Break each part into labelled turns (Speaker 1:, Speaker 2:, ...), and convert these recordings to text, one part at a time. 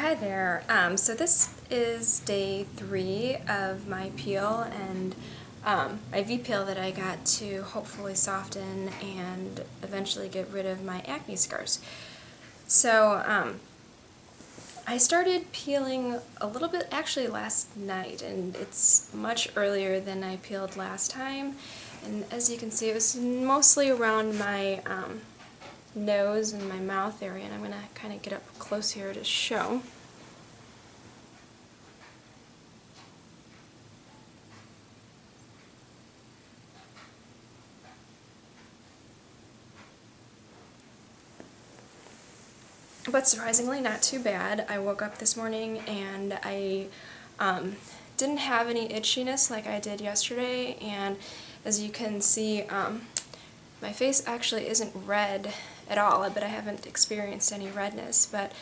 Speaker 1: Hi there. So this is day 3 of my peel and my V-peel that I got to hopefully soften and eventually get rid of my acne scars. So I started peeling a little bit actually last night, and it's much earlier than I peeled last time. And as you can see, it was mostly around my nose and my mouth area, and I'm going to kind of get up close here to show. But surprisingly not too bad. I woke up this morning and I didn't have any itchiness like I did yesterday, and as you can see, my face actually isn't red at all, but I haven't experienced any redness. But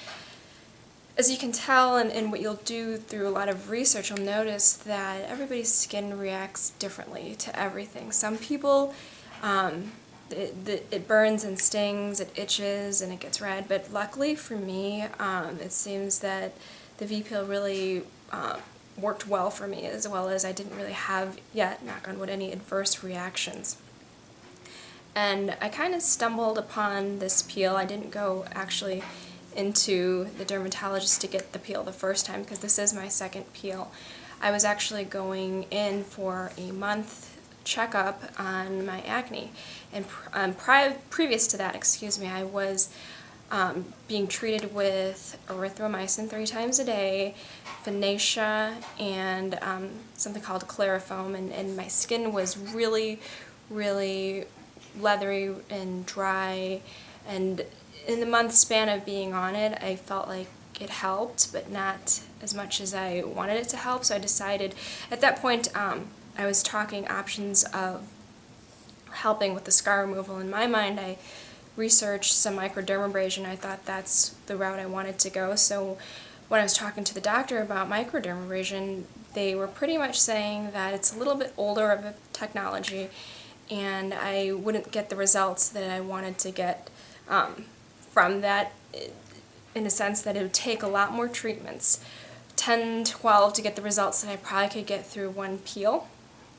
Speaker 1: as you can tell, and what you'll do through a lot of research, you'll notice that everybody's skin reacts differently to everything. Some people, it burns and stings, it itches, and it gets red, but luckily for me, it seems that the V-peel really worked well for me, as well as I didn't really have yet, knock on wood, any adverse reactions. And I kind of stumbled upon this peel. I didn't go actually into the dermatologist to get the peel the first time, because this is my second peel. I was actually going in for a month checkup on my acne, and previous to that, I was being treated with erythromycin 3 times a day, Finacea, and something called Clarifoam, and my skin was really leathery and dry, and in the month span of being on it, I felt like it helped, but not as much as I wanted it to help. So I decided, at that point, I was talking options of helping with the scar removal. In my mind, I researched some microdermabrasion. I thought that's the route I wanted to go. So when I was talking to the doctor about microdermabrasion, they were pretty much saying that it's a little bit older of a technology, and I wouldn't get the results that I wanted to get from that, in a sense that it would take a lot more treatments, 10, 12, to get the results that I probably could get through one peel.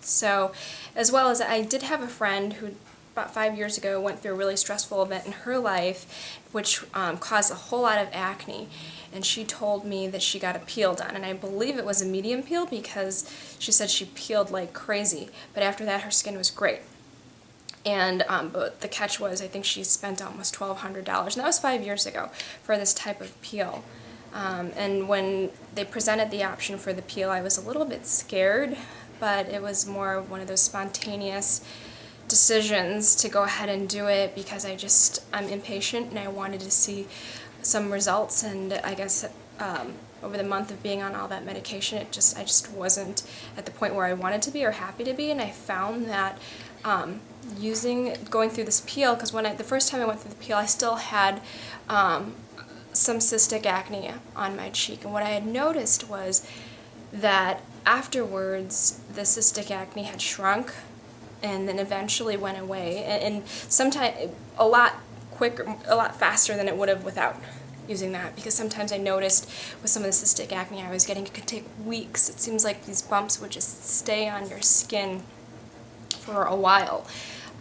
Speaker 1: So, as well as I did have a friend who about 5 years ago went through a really stressful event in her life, which caused a whole lot of acne, and she told me that she got a peel done, and I believe it was a medium peel because she said she peeled like crazy, but after that her skin was great. And but the catch was, I think she spent almost $1,200, and that was 5 years ago, for this type of peel. And when they presented the option for the peel, I was a little bit scared, but it was more of one of those spontaneous decisions to go ahead and do it because I'm impatient and I wanted to see some results. And I guess over the month of being on all that medication, I just wasn't at the point where I wanted to be or happy to be. And I found that going through this peel, because the first time I went through the peel, I still had some cystic acne on my cheek, and what I had noticed was that afterwards the cystic acne had shrunk and then eventually went away, and sometimes a lot quicker, a lot faster than it would have without using that, because sometimes I noticed with some of the cystic acne I was getting, it could take weeks. It seems like these bumps would just stay on your skin for a while.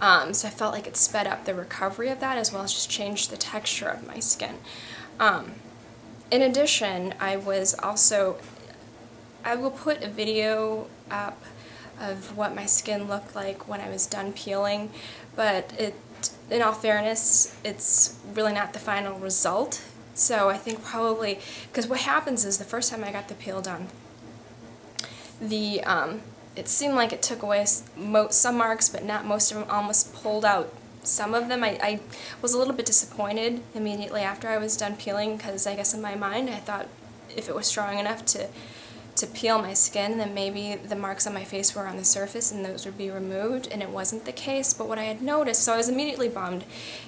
Speaker 1: So I felt like it sped up the recovery of that, as well as just changed the texture of my skin. In addition, I will put a video up of what my skin looked like when I was done peeling, but in all fairness, it's really not the final result. So I think probably, because what happens is the first time I got the peel done, it seemed like it took away some marks, but not most of them, almost pulled out some of them. I was a little bit disappointed immediately after I was done peeling, because I guess in my mind I thought if it was strong enough to peel my skin, then maybe the marks on my face were on the surface and those would be removed, and it wasn't the case. But what I had noticed, so I was immediately bummed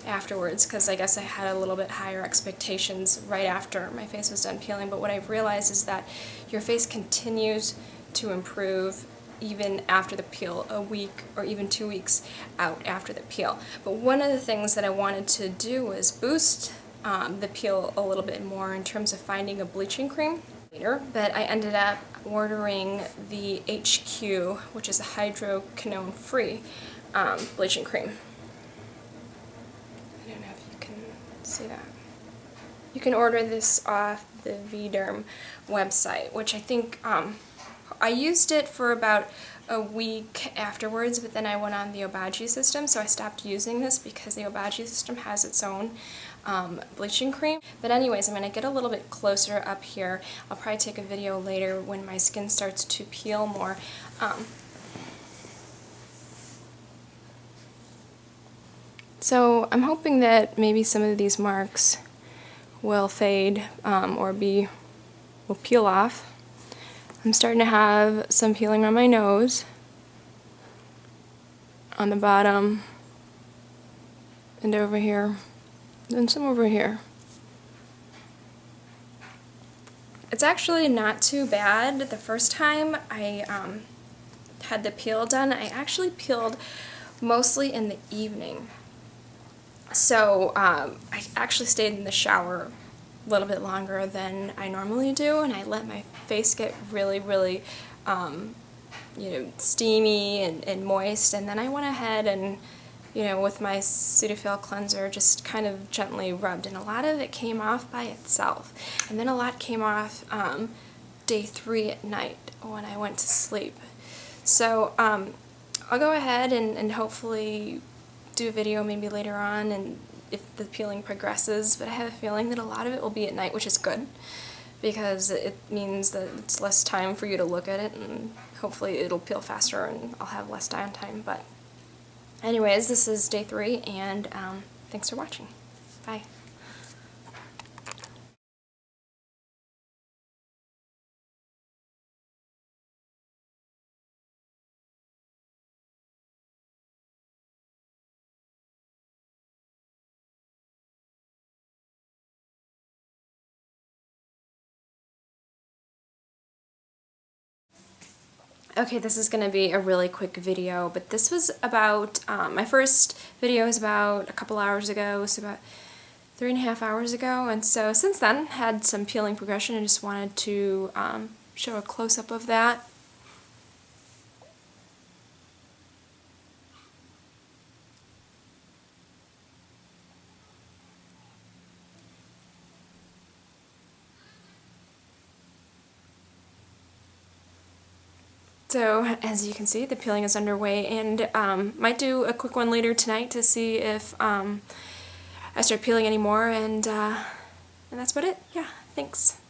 Speaker 1: afterwards, because I guess I had a little bit higher expectations right after my face was done peeling, but what I've realized is that your face continues to improve even after the peel, a week or even 2 weeks out after the peel. But one of the things that I wanted to do was boost the peel a little bit more in terms of finding a bleaching cream later, but I ended up ordering the HQ, which is a hydroquinone free bleaching cream. I don't know if you can see that. You can order this off the VDerm website, which I think I used it for about a week afterwards, but then I went on the Obagi system, so I stopped using this because the Obagi system has its own bleaching cream. But anyways, I'm going to get a little bit closer up here. I'll probably take a video later when my skin starts to peel more. So I'm hoping that maybe some of these marks will fade or will peel off. I'm starting to have some peeling on my nose, on the bottom, and over here, and some over here. It's actually not too bad. The first time I had the peel done, I actually peeled mostly in the evening. So I actually stayed in the shower a little bit longer than I normally do, and I let my face get really, really steamy and moist, and then I went ahead and, with my Cetaphil cleanser, just kind of gently rubbed, and a lot of it came off by itself, and then a lot came off day 3 at night when I went to sleep. So I'll go ahead and hopefully do a video maybe later on, and if the peeling progresses, but I have a feeling that a lot of it will be at night, which is good, because it means that it's less time for you to look at it, and hopefully it'll peel faster and I'll have less downtime. But anyways, this is day 3, and thanks for watching. Bye. Okay, this is going to be a really quick video, but this was about, my first video was about a couple hours ago, so about 3.5 hours ago, and so since then had some peeling progression. I just wanted to show a close-up of that. So, as you can see, the peeling is underway, and might do a quick one later tonight to see if I start peeling any more, and that's about it. Yeah, thanks.